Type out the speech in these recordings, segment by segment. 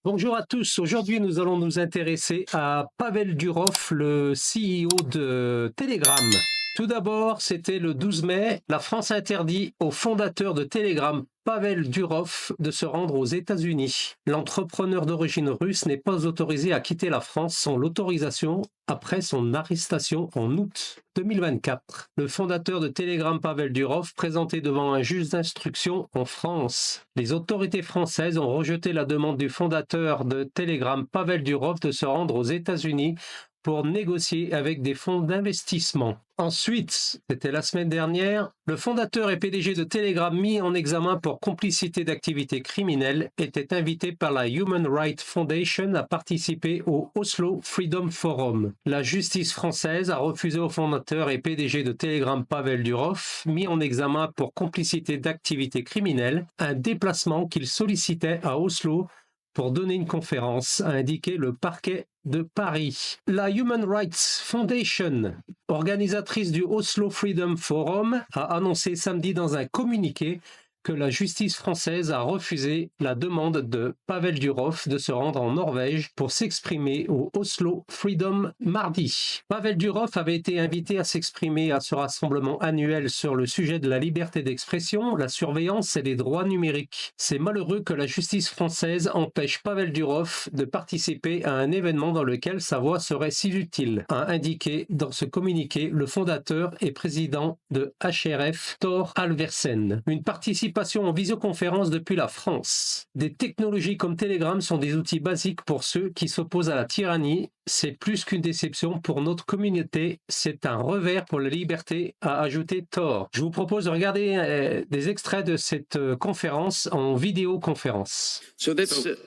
Bonjour à tous, aujourd'hui nous allons nous intéresser à Pavel Durov, le CEO de Telegram. Tout d'abord, c'était le 12 mai, la France interdit au fondateur de Telegram, Pavel Durov, de se rendre aux États-Unis. L'entrepreneur d'origine russe n'est pas autorisé à quitter la France sans l'autorisation après son arrestation en août 2024. Le fondateur de Telegram, Pavel Durov, présenté devant un juge d'instruction en France. Les autorités françaises ont rejeté la demande du fondateur de Telegram, Pavel Durov, de se rendre aux États-Unis pour négocier avec des fonds d'investissement. Ensuite, c'était la semaine dernière, le fondateur et PDG de Telegram mis en examen pour complicité d'activités criminelles était invité par la Human Rights Foundation à participer au Oslo Freedom Forum. La justice française a refusé au fondateur et PDG de Telegram Pavel Durov, mis en examen pour complicité d'activités criminelles, un déplacement qu'il sollicitait à Oslo pour donner une conférence, a indiqué le parquet de Paris. La Human Rights Foundation, organisatrice du Oslo Freedom Forum, a annoncé samedi dans un communiqué que la justice française a refusé la demande de Pavel Durov de se rendre en Norvège pour s'exprimer au Oslo Freedom mardi. Pavel Durov avait été invité à s'exprimer à ce rassemblement annuel sur le sujet de la liberté d'expression, la surveillance et les droits numériques. C'est malheureux que la justice française empêche Pavel Durov de participer à un événement dans lequel sa voix serait si utile, a indiqué dans ce communiqué le fondateur et président de HRF, Thor Alversen. Une participation en visioconférence depuis la France. Des technologies comme Telegram sont des outils basiques pour ceux qui s'opposent à la tyrannie. C'est plus qu'une déception pour notre communauté, c'est un revers pour la liberté, a ajouté Thor. Je vous propose de regarder des extraits de cette conférence en vidéoconférence. So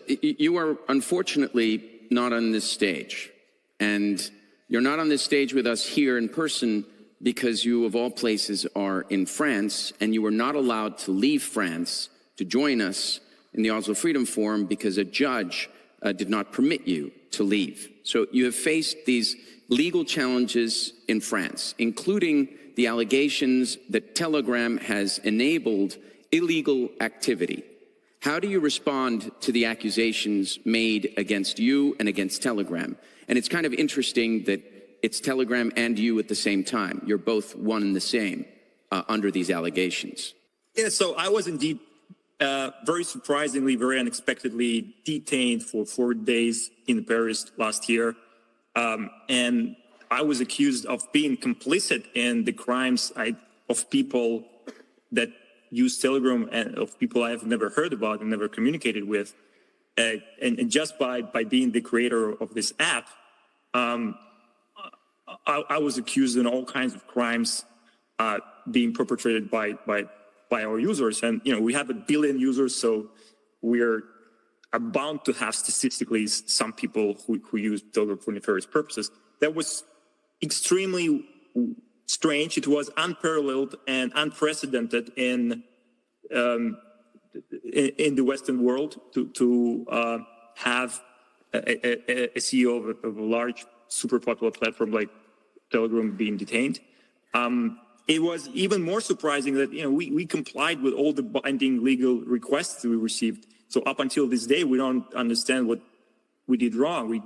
you are unfortunately not on this stage, and you're not on this stage with us here in person because you, of all places, are in France, and you were not allowed to leave France to join us in the Oslo Freedom Forum because a judge did not permit you to leave. So you have faced these legal challenges in France, including the allegations that Telegram has enabled illegal activity. How do you respond to the accusations made against you and against Telegram? And it's kind of interesting that it's Telegram and you at the same time. You're both one and the same under these allegations. Yeah, so I was indeed very surprisingly, very unexpectedly detained for 4 days in Paris last year. And I was accused of being complicit in the crimes of people that use Telegram and of people I have never heard about and never communicated with. And just by being the creator of this app, I was accused in all kinds of crimes being perpetrated by our users. And, you know, we have 1 billion users, so we're bound to have statistically some people who use Telegram for nefarious purposes. That was extremely strange. It was unparalleled and unprecedented in the Western world to have a CEO of a large, super popular platform like Telegram being detained. It was even more surprising that, you know, we complied with all the binding legal requests that we received. So up until this day, we don't understand what we did wrong. We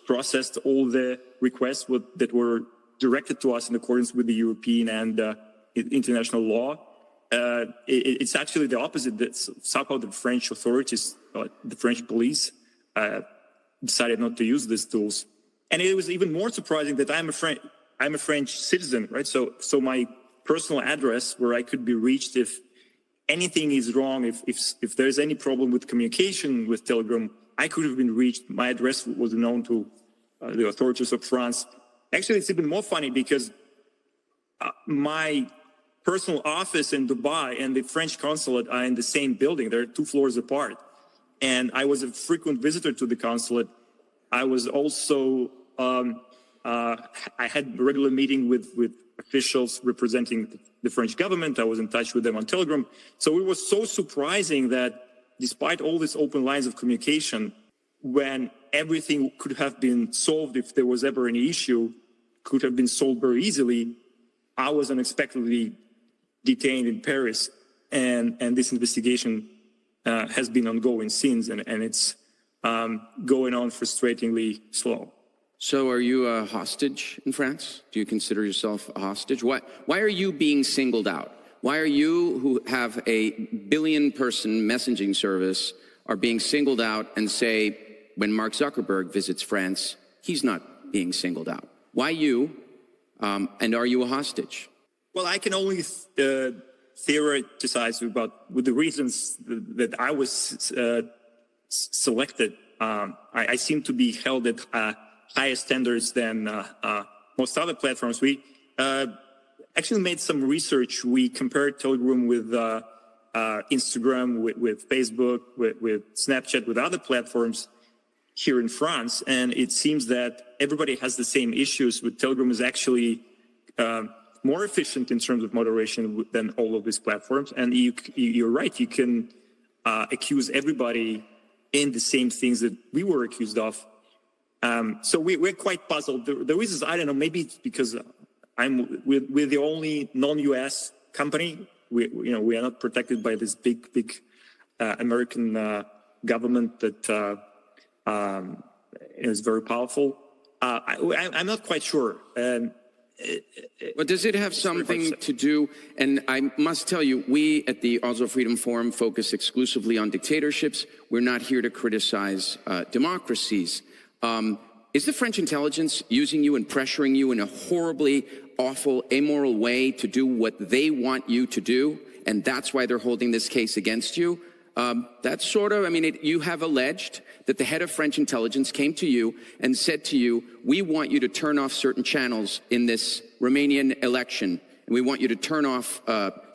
processed all the requests that were directed to us in accordance with the European and international law. It's actually the opposite. That somehow the French authorities, the French police, decided not to use these tools. And it was even more surprising that I'm a French citizen, right? So my personal address where I could be reached if anything is wrong, if there's any problem with communication with Telegram, I could have been reached. My address was known to the authorities of France. Actually, it's even more funny because my personal office in Dubai and the French consulate are in the same building. They're 2 floors apart. And I was a frequent visitor to the consulate. I was also, I had a regular meeting with officials representing the French government. I was in touch with them on Telegram. So it was so surprising that despite all these open lines of communication, when everything could have been solved, if there was ever any issue, could have been solved very easily, I was unexpectedly detained in Paris. And this investigation has been ongoing since. And it's going on frustratingly slow. So are you a hostage in France? Do you consider yourself a hostage? Why are you being singled out? Why are you, who have a billion-person messaging service, are being singled out and say, when Mark Zuckerberg visits France, he's not being singled out? Why you, and are you a hostage? Well, I can only theorize with the reasons that I was selected. I seem to be held at higher standards than most other platforms. We actually made some research. We compared Telegram with Instagram, with Facebook, with Snapchat, with other platforms here in France, and it seems that everybody has the same issues. With Telegram is actually more efficient in terms of moderation than all of these platforms. And you're right, you can accuse everybody in the same things that we were accused of. So we're quite puzzled. The reasons, I don't know, maybe it's because we're the only non-US company. We are not protected by this big American government that is very powerful. I'm not quite sure. But does it have something to do, and I must tell you, we at the Oslo Freedom Forum focus exclusively on dictatorships. We're not here to criticize democracies. Is the French intelligence using you and pressuring you in a horribly awful, amoral way to do what they want you to do, and that's why they're holding this case against you? That's sort of, you have alleged that the head of French intelligence came to you and said to you, we want you to turn off certain channels in this Romanian election, and we want you to turn off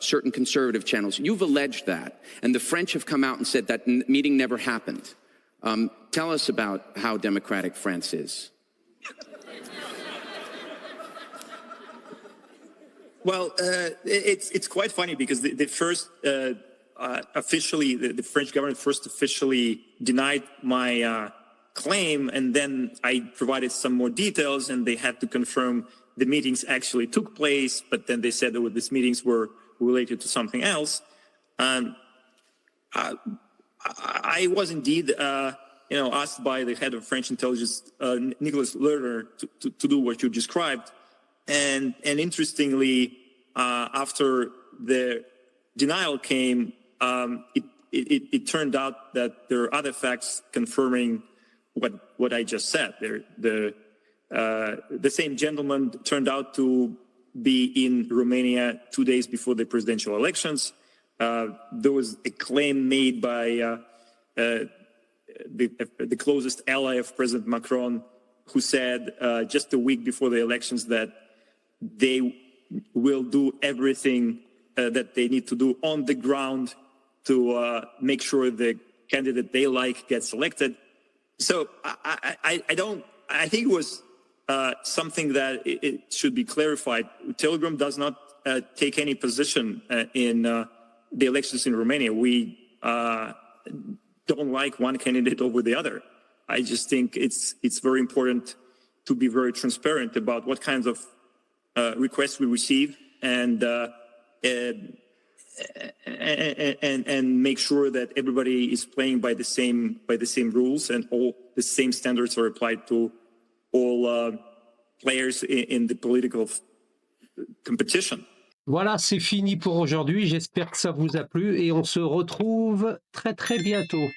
certain conservative channels. You've alleged that, and the French have come out and said that meeting never happened. Tell us about how democratic France is. Well, it's quite funny because the first officially, the French government first officially denied my claim, and then I provided some more details, and they had to confirm the meetings actually took place, but then they said that these meetings were related to something else. I was indeed, asked by the head of French intelligence, Nicolas Lerner, to do what you described, and interestingly, after the denial came, it turned out that there are other facts confirming what I just said. The same gentleman turned out to be in Romania 2 days before the presidential elections. There was a claim made by the closest ally of President Macron, who said just a week before the elections that they will do everything that they need to do on the ground to make sure the candidate they like gets elected. So I think it was something that it should be clarified. Telegram does not take any position in the elections in Romania. We don't like one candidate over the other. I just think it's very important to be very transparent about what kinds of requests we receive and make sure that everybody is playing by the same rules, and all the same standards are applied to all players in the political competition. Voilà, c'est fini pour aujourd'hui. J'espère que ça vous a plu et on se retrouve très très bientôt.